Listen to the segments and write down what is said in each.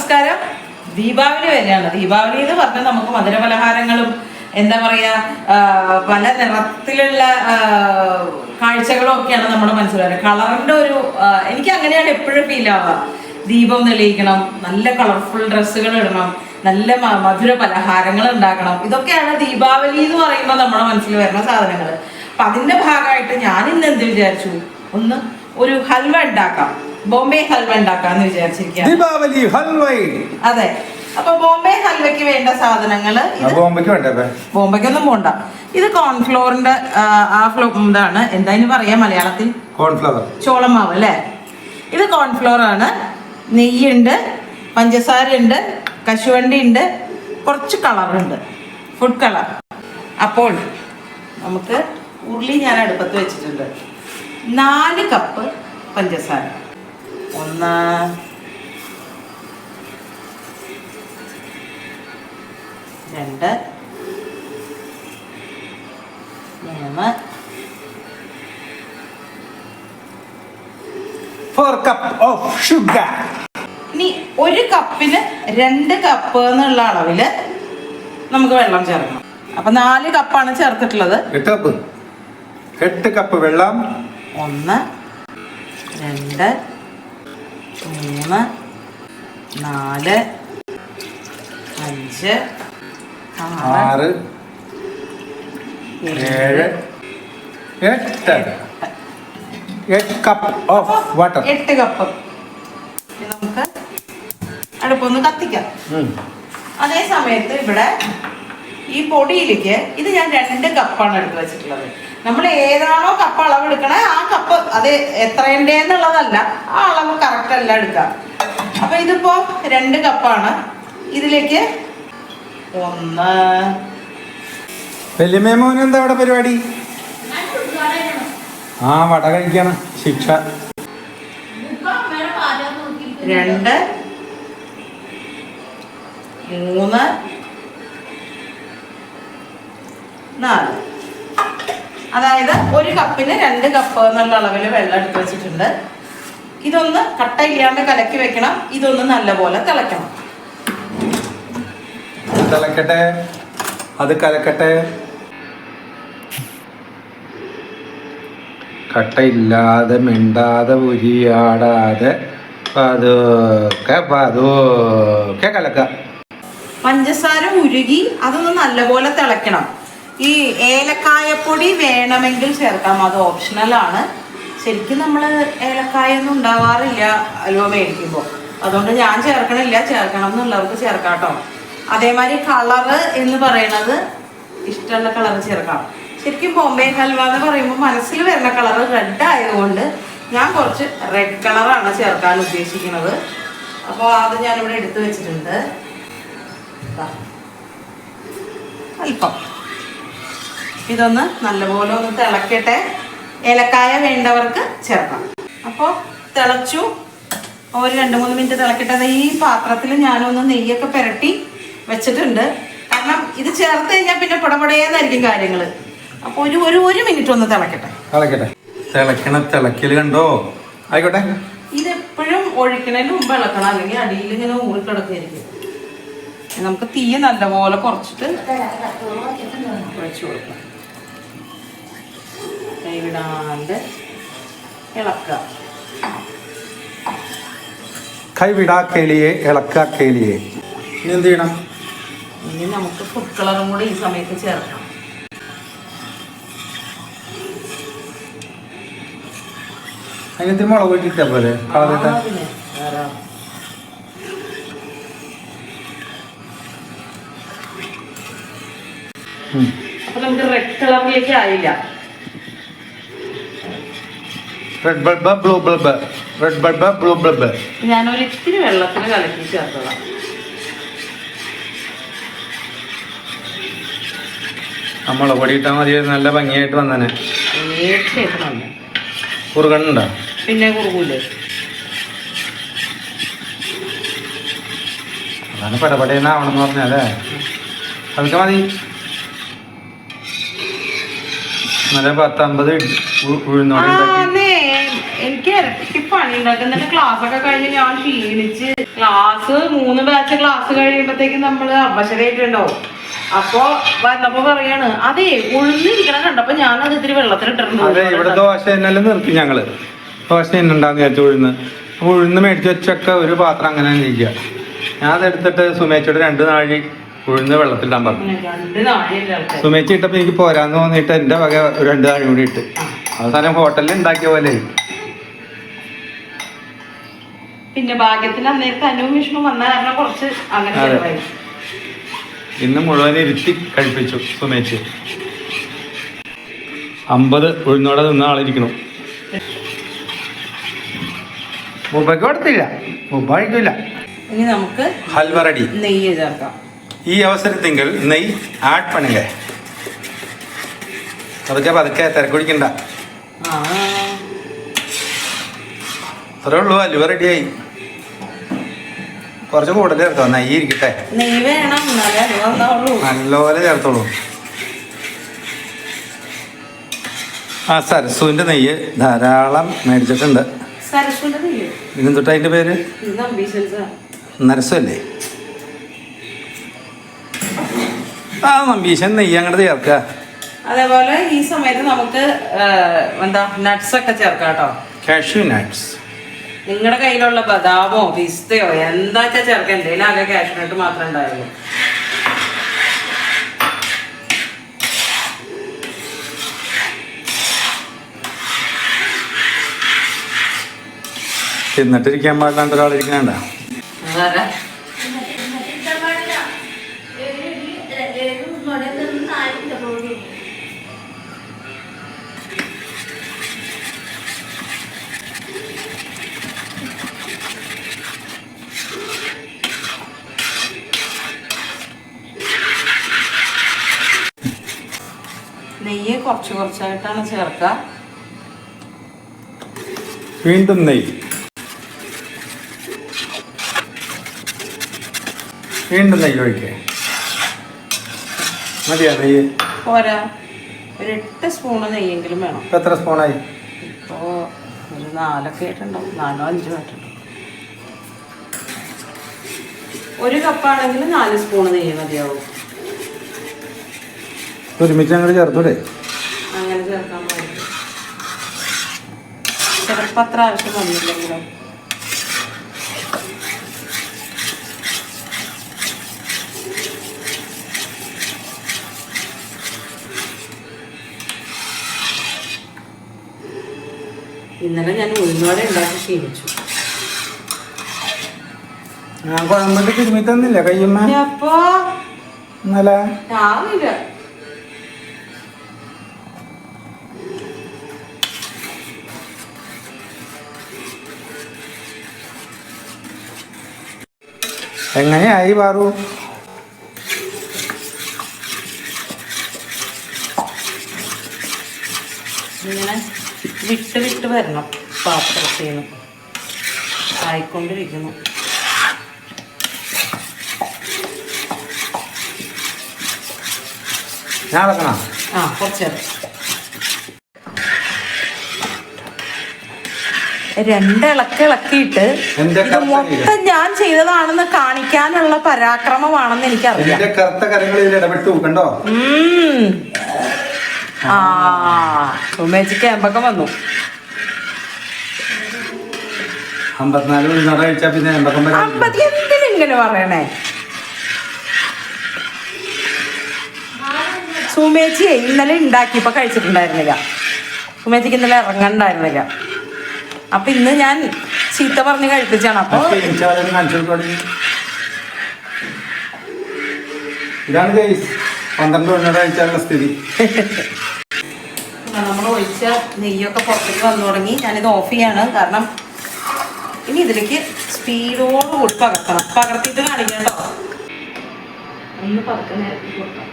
നമസ്കാരം. ദീപാവലി വരെയാണ്. ദീപാവലി എന്ന് പറഞ്ഞാൽ നമുക്ക് മധുരപലഹാരങ്ങളും എന്താ പറയാ പല നിറത്തിലുള്ള കാഴ്ചകളും ഒക്കെയാണ് നമ്മുടെ മനസ്സിലാവുക. കളറിന്റെ ഒരു എനിക്ക് അങ്ങനെയാണ് എപ്പോഴും ഫീൽ ആവുക. ദീപം തെളിയിക്കണം, നല്ല കളർഫുൾ ഡ്രസ്സുകൾ ഇടണം, നല്ല മധുര പലഹാരങ്ങൾ ഉണ്ടാക്കണം. ഇതൊക്കെയാണ് ദീപാവലി എന്ന് പറയുമ്പോൾ നമ്മുടെ മനസ്സിൽ വരുന്ന സാധനങ്ങൾ. അപ്പൊ അതിന്റെ ഭാഗമായിട്ട് ഞാൻ ഇന്ന് എന്ത് വിചാരിച്ചു, ഒരു ഹൽവ ഉണ്ടാക്കാം, ബോംബെ ഹൽവ ഉണ്ടാക്കാന്ന് വിചാരിച്ചിരിക്കുക. ദീപാവലി ഹൽവ. അതെ. അപ്പൊ ബോംബെ ഹൽവയ്ക്ക് വേണ്ട സാധനങ്ങള്, ബോംബെക്കൊന്നും പോണ്ട, ഇത് കോൺഫ്ലോറിന്റെ ഇതാണ് എന്താ പറയാ മലയാളത്തിൽ, കോൺഫ്ലവർ, ചോളമാവ് അല്ലേ. ഇത് കോൺഫ്ലോർ ആണ്. നെയ്യുണ്ട്, പഞ്ചസാര ഉണ്ട്, കശുവണ്ടി ഉണ്ട്, കുറച്ച് കളറുണ്ട്, ഫുഡ് കളർ. അപ്പോൾ നമുക്ക് ഉരുളി ഞാൻ അടുപ്പത്ത് വെച്ചിട്ടുണ്ട്. 4 കപ്പ് പഞ്ചസാര, 1 2 3 4 cup of sugar. ഇനി 1 കപ്പിന് 2 കപ്പ് എന്നുള്ള അളവില് നമുക്ക് വെള്ളം ചേർക്കണം. അപ്പൊ 4 കപ്പാണ് ചേർത്തിട്ടുള്ളത്. 8 കപ്പ് വെള്ളം. 1 2 3 4 5 6 7 8 കപ്പ് ഓഫ് വാട്ടർ. 8 കപ്പ്. നമുക്ക് അടുപ്പൊന്ന് കത്തിക്കാം. അതേ സമയത്ത് ഇവിടെ ഈ പൊടിയിലേക്ക് ഇത് ഞാൻ 2 കപ്പാണ് എടുത്ത് വെച്ചിട്ടുള്ളത്. നമ്മൾ ഏതാണോ കപ്പ് അളവ് എടുക്കണേ ആ കപ്പ് അത് എത്രയുണ്ടെന്നുള്ളതല്ല, ആ അളവ് കറക്റ്റ് അല്ല എടുക്കാം. അപ്പൊ ഇതിപ്പോ 2 കപ്പാണ്. ഇതിലേക്ക് 1 വല്യമേമോന് എന്താ അവിടെ പരിപാടി? വട കഴിക്കാണ് ശിക്ഷ. 2 3 4. അതായത് 1 കപ്പിന് 2 കപ്പ് എന്നുള്ള അളവിൽ വെള്ളം എടുത്ത് വെച്ചിട്ടുണ്ട്. ഇതൊന്ന് കട്ടയില്ലാണ്ട് കലക്കി വെക്കണം. ഇതൊന്ന് നല്ലപോലെ തിളയ്ക്കണം. തിളക്കട്ടെ, അത് കലക്കട്ടെ. കട്ടയില്ലാതെ മിണ്ടാതെ ഉരിയാടാതെ പതുക്കെ കലക്ക. പഞ്ചസാര ഉരുകി അതൊന്ന് നല്ലപോലെ തിളയ്ക്കണം. ഈ ഏലക്കായപ്പൊടി വേണമെങ്കിൽ ചേർക്കാം, അത് ഓപ്ഷണൽ ആണ്. ശരിക്കും നമ്മൾ ഏലക്കായ ഒന്നും ഉണ്ടാവാറില്ല അലുവ മേടിക്കുമ്പോൾ, അതുകൊണ്ട് ഞാൻ ചേർക്കണില്ല. ചേർക്കണം എന്നുള്ളവർക്ക് ചേർക്കാം കേട്ടോ. അതേമാതിരി കളറ് എന്ന് പറയുന്നത് ഇഷ്ടമുള്ള കളർ ചേർക്കാം. ശരിക്കും ബോംബെ ഹൽവ എന്ന് പറയുമ്പോൾ മനസ്സിൽ വരുന്ന കളർ റെഡ് ആയതുകൊണ്ട് ഞാൻ കുറച്ച് റെഡ് കളറാണ് ചേർക്കാൻ ഉദ്ദേശിക്കുന്നത്. അപ്പോൾ അത് ഞാനിവിടെ എടുത്തു വെച്ചിട്ടുണ്ട്. അല്പം ഇതൊന്ന് നല്ലപോലെ ഒന്ന് തിളക്കട്ടെ. ഏലക്കായ വേണ്ടവർക്ക് ചേർക്കാം. അപ്പോൾ തിളച്ചു, ഒരു 2-3 മിനിറ്റ് തിളക്കട്ടെ. ഈ പാത്രത്തിൽ ഞാനൊന്ന് നെയ്യൊക്കെ പുരട്ടി വെച്ചിട്ടുണ്ട്. കാരണം ഇത് ചേർത്ത് കഴിഞ്ഞാൽ പിന്നെ പടപടയെന്നായിരിക്കും കാര്യങ്ങൾ. അപ്പോൾ ഒരു മിനിറ്റ് ഒന്ന് തിളക്കട്ടെ. തിളക്കൽ കണ്ടോ? ആയിക്കോട്ടെ. ഇതെപ്പോഴും ഒഴിക്കണതിന് മുമ്പ് ഇളക്കണം, അല്ലെങ്കിൽ അടിയിൽ ഇങ്ങനെ ഊറിക്കിടക്കായിരിക്കും. നമുക്ക് തീ നല്ലപോലെ കുറച്ചിട്ട് ഒഴിച്ചു കൊടുക്കാം. കൈവിടാണ്ട് ഇളക്കുക. കൈവിടാക്കേലിയെ ഇളക്കാക്കേലിയെ. ഇനി എന്ത് ചെയ്യണം? ഇനി നമുക്ക് ഫുഡ് കളറും കൂടി ഈ സമയത്ത് ചേർക്കാം. അതിനകത്ത് മുളക് ഇട്ടാ പോലെ കളറിട്ടാ. അപ്പൊ നമുക്ക് റെഡ് കളറിലേക്ക് ആയില്ല. Red bulb blue bulb, red bulb blue bulb. ഞാനൊരു ഇത്തിരി വെള്ളത്തിൽ കലക്കി ചേർത്തതാണ്. മുളക് പൊടി ഇട്ടാൽ മതി, നല്ല ഭംഗിയായിട്ട് വന്നനെ. കുറുകണ്ണുണ്ടോ? പിന്നെ കുറുകൂല്ലേ. അതാണ് പടപടയെന്നാവണമെന്ന് പറഞ്ഞല്ലേ. അതൊക്കെ മതി. നല്ല 10-50 ഉഴുന്നോടെ എനിക്ക് ഇരട്ടിക്ക് പണി ഉണ്ടാക്കുന്നതിന്റെ ക്ലാസ് ഒക്കെ കഴിഞ്ഞ് ഞാൻ ക്ഷീണിച്ച് ക്ലാസ് 3 ബാച്ച് ക്ലാസ് കഴിയുമ്പോഴത്തേക്കും നമ്മള് അവശരായിട്ടുണ്ടാവും. അപ്പൊ വന്നപ്പോ പറയാണ് അതെ ഉഴുന്നിരിക്കണ കണ്ടപ്പോ ഞാനത് ഇത്തിരി വെള്ളത്തിലിട്ടിട്ടുണ്ട്. അതെ, ഇവിടെ ദോശ എന്നെല്ലാം നിർത്തി ഞങ്ങള്. ദോശ എന്നുണ്ടാന്ന് വിചാരിച്ചു ഉഴുന്ന്. അപ്പൊ ഉഴുന്ന് മേടിച്ച് വെച്ചൊക്കെ ഒരു പാത്രം അങ്ങനെ ഇരിക്കുക. ഞാൻ അതെടുത്തിട്ട് സുമേച്ചോട് 2 നാഴി ഉഴുന്ന് വെള്ളത്തിലിടാൻ പറഞ്ഞു. 2 നാഴിയല്ലേ ആൾക്കാർ. സുമേച്ചി ഇട്ടപ്പോ എനിക്ക് പോരാന്ന് തോന്നിയിട്ട് എന്റെ വക 2 നാഴി കൂടി ഇട്ട്. അവസാനം ഹോട്ടലിൽ ഉണ്ടാക്കിയ പോലെ. പിന്നെ ഭാഗ്യത്തിന് അന്നേരത്തെ അനുവും വിഷ്ണു വന്ന കാരണം കുറച്ച് അങ്ങനെ ചെലവായി. ഇന്ന് മുഴുവൻ ഇരുത്തി കഴിപ്പിച്ചു സുമേച്ചി. 50 ഉഴുന്നോടെ നിന്ന് ആളിരിക്കണം. മുബയ്ക്ക് കൊടുത്തില്ല, മുബ കഴിക്കില്ല. ഇനി നമുക്ക് ഹൽവ റെഡി. നെയ്യ് ചേർക്കാം. ഈ അവസരത്തെങ്കിൽ നെയ് ആഡ് പണുങ്ങ. അതൊക്കെ പതുക്കെ തിരക്കുടിക്കണ്ട. അത്രേ ഉള്ളൂ, ഹൽവ റെഡിയായി. കുറച്ച് കൂടുതൽ ചേർത്തോ, നെയ്യ് ഇരിക്കട്ടെ. നെയ്യ് വേണം, നല്ലപോലെ ചേർത്തോളൂ. ആ സരസുവിന്റെ നെയ്യ് ധാരാളം മേടിച്ചിട്ടുണ്ട്. ഇതെന്തൊട്ട് അതിന്റെ പേര്? നരസല്ലേ? ആ നമ്പീശൻ നെയ്യ് അങ്ങോട്ട് ചേർക്കുക. അതേപോലെ ഈ സമയത്ത് നമുക്ക് എന്താ നട്ട്സ് ഒക്കെ ചേർക്കാം കേട്ടോ. Cashew nuts. നിങ്ങളുടെ കയ്യിലുള്ള ബദാമോ പിസ്തയോ എന്താ വെച്ചാൽ ചേർക്കാം. എന്തെങ്കിലും ആകെ കാഷ്യൂ നട്ട് മാത്രമേ ഉണ്ടാവുള്ളൂ. തിന്നിട്ടിരിക്കാൻ പാടില്ലാണ്ട് ഒരാളിരിക്കണണ്ട. നെയ്യ് കുറച്ച് കുറച്ചായിട്ടാണ് ചേർക്കുക. വീണ്ടും നെയ്യ്, വീണ്ടും നെയ്യ് ഒഴിക്കേ. മതിയാ നെയ്യ്? പോരാ, ഒരു 8 സ്പൂണ് നെയ്യെങ്കിലും വേണം. ഇപ്പം എത്ര സ്പൂണായി? ഇപ്പോൾ ഒരു 4 ആയിട്ടുണ്ടാവും, 4 5 ആയിട്ടുണ്ടാവും. 1 കപ്പാണെങ്കിൽ 4 സ്പൂണ് നെയ്യ് മതിയാവും. ഒരുമിച്ച് അങ്ങോട്ട് ചേർത്തൂടെ? അങ്ങനെ ചേർക്കാൻ പാടില്ല. ചിലപ്പോൾ അത്ര ആവശ്യം വന്നില്ലെങ്കിലോ. ഇന്നലെ ഞാൻ ഉഴുന്നോടെ ഉണ്ടാക്കി ക്ഷീണിച്ചു. ഞാൻ കുഴമ്പട്ട് തിരുമ്മി തന്നില്ല കയ്യമ്മ. അപ്പോ ഇന്നലെ രാവില്ല. എങ്ങനെയായി പാറു? ഇങ്ങനെ വിട്ട് വിട്ട് വരണം. പാത്രത്തിൽ നിന്ന് ആയിക്കൊണ്ടിരിക്കുന്നു. ഞാൻ ഇളക്കണം. ആ കുറച്ച് 2 ഇളക്കിയിട്ട് ഇത് മൊത്തം ഞാൻ ചെയ്തതാണെന്ന് കാണിക്കാനുള്ള പരാക്രമമാണെന്ന് എനിക്കറിയാം. കറുത്ത കരങ്ങളിൽ ഇടപെട്ടു കണ്ടോ? ആ ഉമ്മേച്ചിക്ക് എമ്പക്കം വന്നു. 54 ഉഴുന്നോടെ കഴിച്ചാ പിന്നെ എമ്പക്കം വരാം. എന്തിനിങ്ങനെ പറയണേ? സുമേച്ചിയെ ഇന്നലെ ഉണ്ടാക്കിയപ്പോ കഴിച്ചിട്ടുണ്ടായിരുന്നില്ല. സുമേച്ചിക്ക് ഇന്നലെ ഇറങ്ങണ്ടായിരുന്നില്ല. അപ്പൊ ഇന്ന് ഞാൻ ചീത്ത പറഞ്ഞ് കഴിപ്പിച്ചാണ്. അപ്പൊ ഇതാണ് 12 ഉഴുന്നോടെ കഴിച്ചാലുള്ള സ്ഥിതി. നമ്മൾ ഒഴിച്ച നെയ്യൊക്കെ പുറത്തേക്ക് വന്നു തുടങ്ങി. ഞാനിത് ഓഫ് ചെയ്യാണ്. കാരണം ഇനി ഇതിലേക്ക് സ്പീഡോടുകൂടി പകർത്തണം. പകർത്തിയിട്ട് കാണിക്കണം കേട്ടോ. ഒന്ന് പതുക്കെ നിരത്തി കൊടുക്കാം.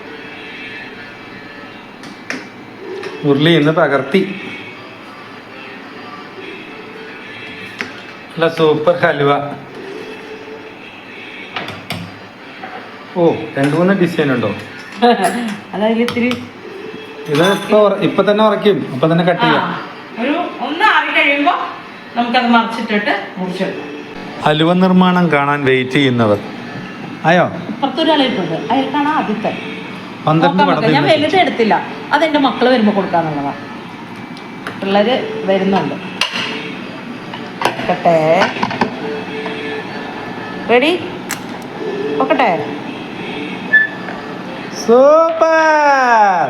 ഉരുളി ഇന്ന് പകർത്തി. നല്ല സൂപ്പർ ഹൽവ. ഓ 2-3 ഡിസൈൻ ഉണ്ടോ? അതായത് ഇത്തിരി ഇത് ഇപ്പൊ തന്നെ ഉറക്കും. അപ്പൊ തന്നെ കട്ട് ചെയ്യാം. ഒരു 1 ആറി കഴിയുമ്പോ നമുക്കത് മറിച്ചിട്ടിട്ട് മുറിച്ചെടുക്കാം. ഹലുവ നിർമ്മാണം കാണാൻ വെയിറ്റ് ചെയ്യുന്നവർ ആയോ? ഇപ്പുറത്തൊരാളിട്ടുണ്ട്, അയാൾക്കാണ് ആദ്യത്തെ. 12 പടത്തിൽ ഞാൻ വലുത് എടുത്തില്ല, അതെന്റെ മക്കള് വരുമ്പോ കൊടുക്കാന്നുള്ളതാ. പിള്ളേര് വരുന്നുണ്ട്. റെഡി? ഓക്കട്ടെ. സൂപ്പർ.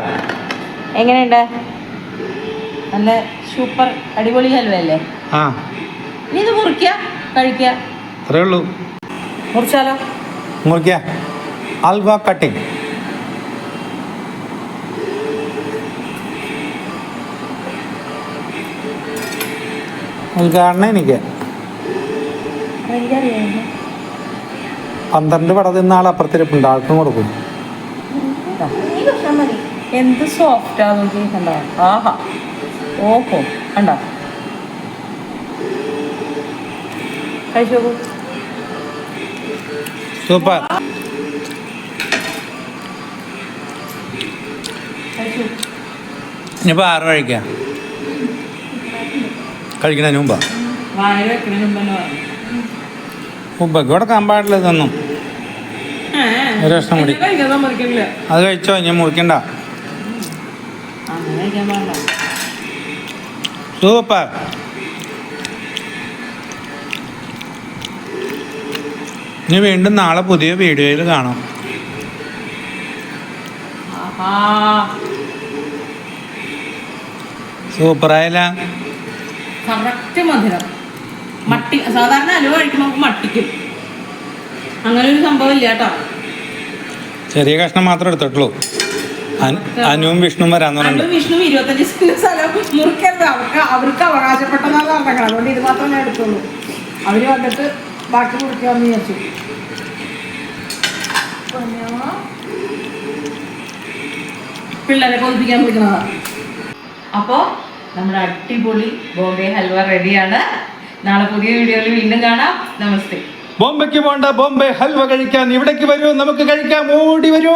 എങ്ങനെയുണ്ട്? നല്ല സൂപ്പർ അടിപൊളി ഹൽവയല്ലേ? ആ, ഇനി ഇത് മുറിക്കുക, കഴിക്കുക. അത്രേ ഉള്ളൂ. മുറിച്ചാലോ? മുറിക്ക. ഹൽവ കട്ടിങ്. ഉദ്ഘാടനം എനിക്ക് 12 പട തിന്ന ആൾ അപ്പുറത്തിരിപ്പുണ്ട്, ആൾക്കും കൊടുക്കും. എന്ത് സോഫ്റ്റ് ആണെന്ന് കണ്ടോ? ആഹാ, ഓഹോ, കണ്ടോ? കഴിച്ചു നോക്കൂ. സൂപ്പർ. ഇനിയിപ്പോൾ 6 കഴിക്കാം. കഴിക്കണതിന് മുമ്പാ മുമ്പൊക്കെ ഇവിടെ കാമ്പാടില്ല ഇതൊന്നും. ഒരു കഷ്ണം കൂടി അത് കഴിച്ചോ, ഞാൻ മുറിക്കണ്ട. സൂപ്പർ. ഇനി വീണ്ടും നാളെ പുതിയ വീഡിയോയിൽ കാണാം. സൂപ്പറായില്ല? കറക്റ്റ് മധുരം. മട്ടി സാധാരണ അലുവ കഴിക്കുമ്പോൾ നമുക്ക് മട്ടിക്കും, അങ്ങനെ ഒരു സംഭവം ഇല്ല കേട്ടോ. ചെറിയ കഷ്ണം മാത്രം എടുത്തിട്ടുള്ളൂ. അനുവും വിഷ്ണുവും വരാന്ന് പറഞ്ഞിട്ടുണ്ട്. വിഷ്ണു 25 സെന്റ് സ്ഥലം മുറിക്കരുത്, അവർക്ക് അവകാശപ്പെട്ടതാണ് പറഞ്ഞത്. അതുകൊണ്ട് ഇത് മാത്രം ഞാൻ എടുത്തുള്ളൂ. അവര് വന്നിട്ട് ബാക്കി മുറിക്കാമെന്ന് വിചാരിച്ചു. പിള്ളേരെ കൊതിപ്പിക്കാൻ വിളിക്കുന്നതാ. അപ്പോൾ നമ്മുടെ അടിപൊളി ബോംബെ ഹൽവ റെഡിയാണ്. നാളെ പുതിയ വീഡിയോയിൽ വീണ്ടും കാണാം. നമസ്തേ. ബോംബെക്ക് പോണ്ട, ബോംബെ ഹൽവ കഴിക്കാൻ ഇവിടേക്ക് വരൂ, നമുക്ക് കഴിക്കാം. ഓടി വരൂ.